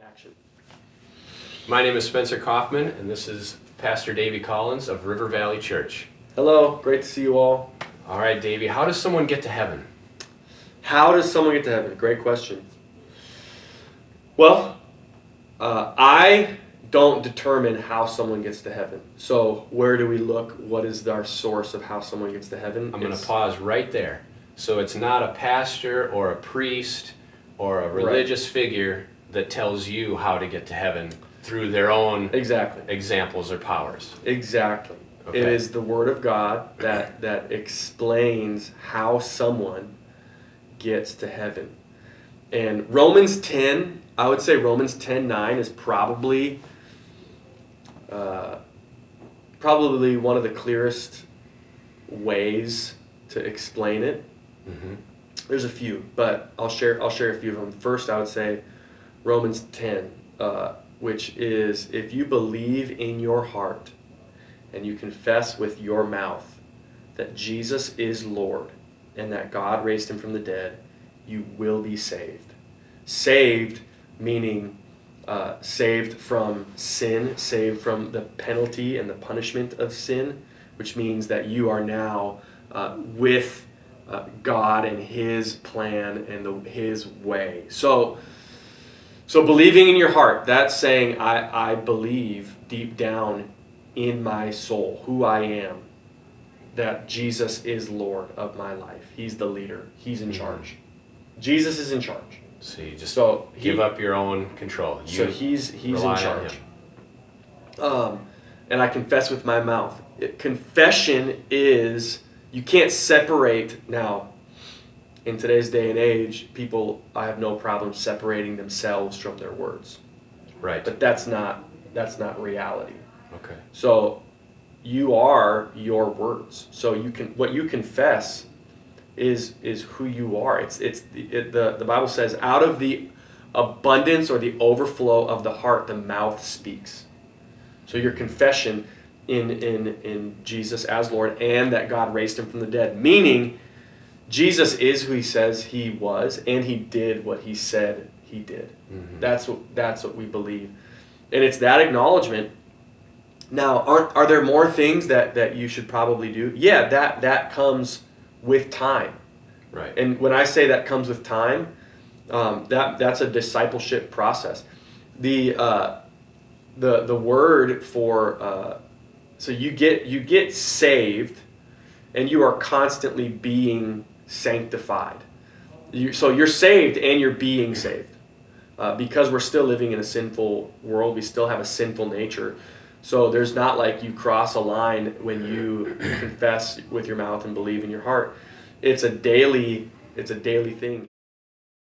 Action. My name is Spencer Kaufman, and this is Pastor Davey Collins of River Valley Church. Hello, great to see you all. All right, Davey, how does someone get to heaven? How does someone get to heaven? Great question. Well, I don't determine how someone gets to heaven. So where do we look? What is our source of how someone gets to heaven? I'm going to pause right there. So it's not a pastor or a priest or a religious figure that tells you how to get to heaven through their own examples or powers. Exactly. Okay. It is the Word of God that explains how someone gets to heaven. And Romans 10, I would say Romans 10:9 is probably one of the clearest ways to explain it. Mm-hmm. There's a few, but I'll share a few of them. First, I would say Romans 10, which is, if you believe in your heart and you confess with your mouth that Jesus is Lord and that God raised him from the dead, you will be saved. Saved meaning saved from sin, saved from the penalty and the punishment of sin, which means that you are now with God and his plan and his way. So believing in your heart, that's saying I believe deep down in my soul, who I am, that Jesus is Lord of my life. He's the leader. He's in charge. Jesus is in charge. So you just give up your own control. He's in charge. And I confess with my mouth. Confession is, you can't separate now. In today's day and age, people, I have no problem separating themselves from their words. Right. But that's not reality. Okay. So you are your words. So what you confess is who you are. The Bible says, out of the abundance or the overflow of the heart, the mouth speaks. So your confession in Jesus as Lord and that God raised him from the dead, meaning Jesus is who he says he was, and he did what he said he did. Mm-hmm. That's what we believe. And it's that acknowledgement. Now, are there more things that you should probably do? Yeah, that comes with time. Right. And when I say that comes with time, that's a discipleship process. The word for so you get saved, and you are constantly being sanctified. So you're saved and you're being saved. Because we're still living in a sinful world, we still have a sinful nature. So there's not like you cross a line when you confess with your mouth and believe in your heart. It's a daily thing.